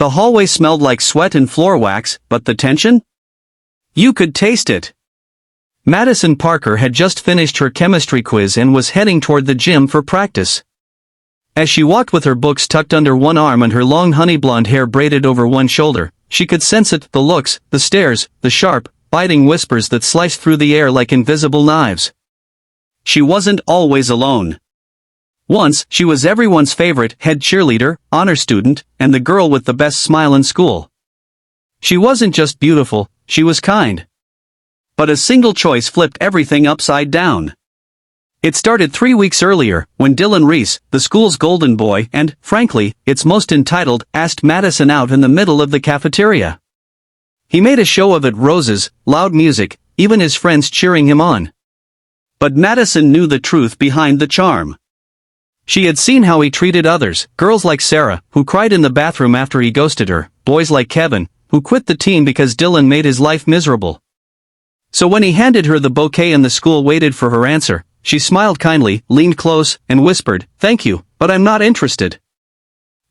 The hallway smelled like sweat and floor wax, but the tension? You could taste it. Madison Parker had just finished her chemistry quiz and was heading toward the gym for practice. As she walked with her books tucked under one arm and her long honey blonde hair braided over one shoulder, she could sense it, the looks, the stares, the sharp, biting whispers that sliced through the air like invisible knives. She wasn't always alone. Once, she was everyone's favorite head cheerleader, honor student, and the girl with the best smile in school. She wasn't just beautiful, she was kind. But a single choice flipped everything upside down. It started 3 weeks earlier, when Dylan Reese, the school's golden boy and, frankly, its most entitled, asked Madison out in the middle of the cafeteria. He made a show of it, roses, loud music, even his friends cheering him on. But Madison knew the truth behind the charm. She had seen how he treated others, girls like Sarah, who cried in the bathroom after he ghosted her, boys like Kevin, who quit the team because Dylan made his life miserable. So when he handed her the bouquet and the school waited for her answer, she smiled kindly, leaned close, and whispered, "Thank you, but I'm not interested."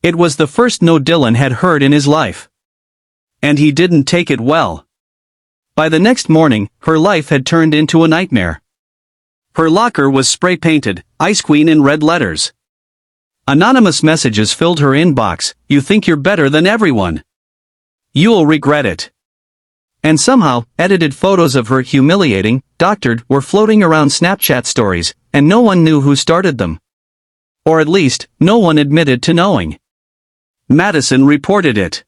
It was the first no Dylan had heard in his life. And he didn't take it well. By the next morning, her life had turned into a nightmare. Her locker was spray-painted, Ice Queen in red letters. Anonymous messages filled her inbox, "You think you're better than everyone. You'll regret it." And somehow, edited photos of her humiliating, doctored, were floating around Snapchat stories, and no one knew who started them. Or at least, no one admitted to knowing. Madison reported it.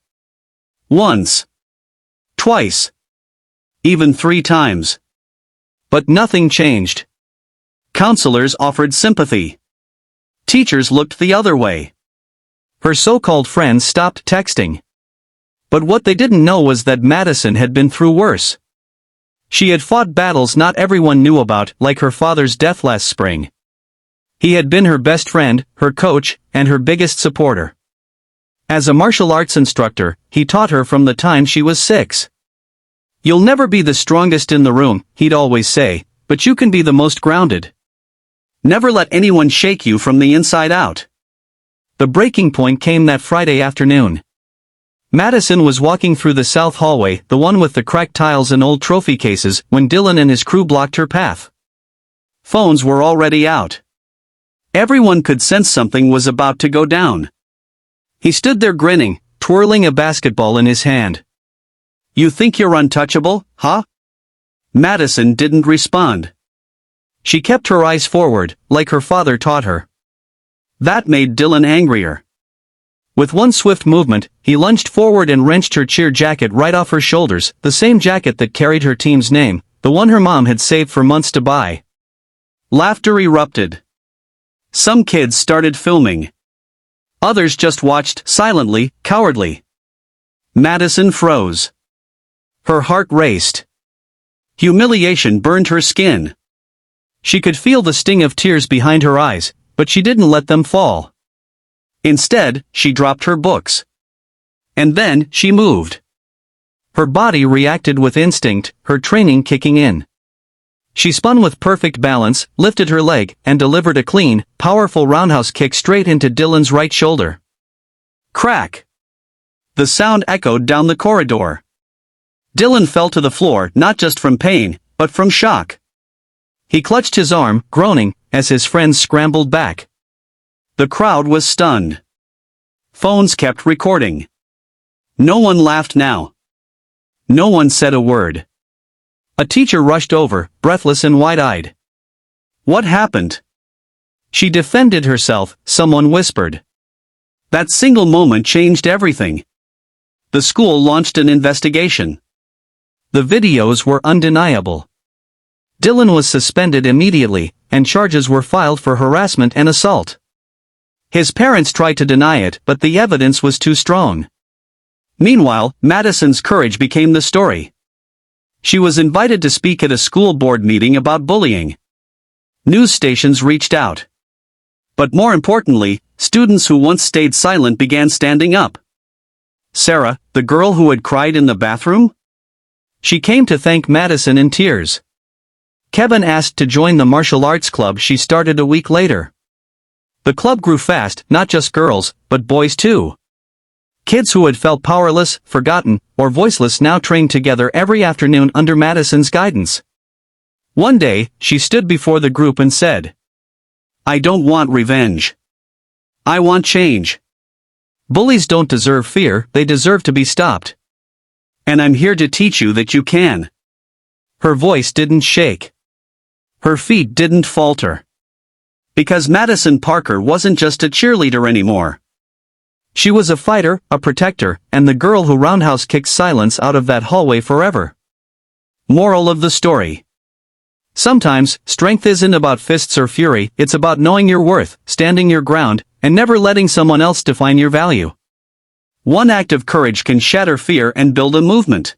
Once. Twice. Even 3 times. But nothing changed. Counselors offered sympathy. Teachers looked the other way. Her so-called friends stopped texting. But what they didn't know was that Madison had been through worse. She had fought battles not everyone knew about, like her father's death last spring. He had been her best friend, her coach, and her biggest supporter. As a martial arts instructor, he taught her from the time she was 6. "You'll never be the strongest in the room," he'd always say, "but you can be the most grounded. Never let anyone shake you from the inside out." The breaking point came that Friday afternoon. Madison was walking through the south hallway, the one with the cracked tiles and old trophy cases, when Dylan and his crew blocked her path. Phones were already out. Everyone could sense something was about to go down. He stood there grinning, twirling a basketball in his hand. "You think you're untouchable, huh?" Madison didn't respond. She kept her eyes forward, like her father taught her. That made Dylan angrier. With one swift movement, he lunged forward and wrenched her cheer jacket right off her shoulders, the same jacket that carried her team's name, the one her mom had saved for months to buy. Laughter erupted. Some kids started filming. Others just watched, silently, cowardly. Madison froze. Her heart raced. Humiliation burned her skin. She could feel the sting of tears behind her eyes, but she didn't let them fall. Instead, she dropped her books. And then, she moved. Her body reacted with instinct, her training kicking in. She spun with perfect balance, lifted her leg, and delivered a clean, powerful roundhouse kick straight into Dylan's right shoulder. Crack! The sound echoed down the corridor. Dylan fell to the floor not just from pain, but from shock. He clutched his arm, groaning, as his friends scrambled back. The crowd was stunned. Phones kept recording. No one laughed now. No one said a word. A teacher rushed over, breathless and wide-eyed. "What happened?" "She defended herself," someone whispered. That single moment changed everything. The school launched an investigation. The videos were undeniable. Dylan was suspended immediately, and charges were filed for harassment and assault. His parents tried to deny it, but the evidence was too strong. Meanwhile, Madison's courage became the story. She was invited to speak at a school board meeting about bullying. News stations reached out. But more importantly, students who once stayed silent began standing up. Sarah, the girl who had cried in the bathroom? She came to thank Madison in tears. Kevin asked to join the martial arts club she started a week later. The club grew fast, not just girls, but boys too. Kids who had felt powerless, forgotten, or voiceless now trained together every afternoon under Madison's guidance. One day, she stood before the group and said, "I don't want revenge. I want change. Bullies don't deserve fear, they deserve to be stopped. And I'm here to teach you that you can." Her voice didn't shake. Her feet didn't falter. Because Madison Parker wasn't just a cheerleader anymore. She was a fighter, a protector, and the girl who roundhouse kicked silence out of that hallway forever. Moral of the story. Sometimes, strength isn't about fists or fury, it's about knowing your worth, standing your ground, and never letting someone else define your value. One act of courage can shatter fear and build a movement.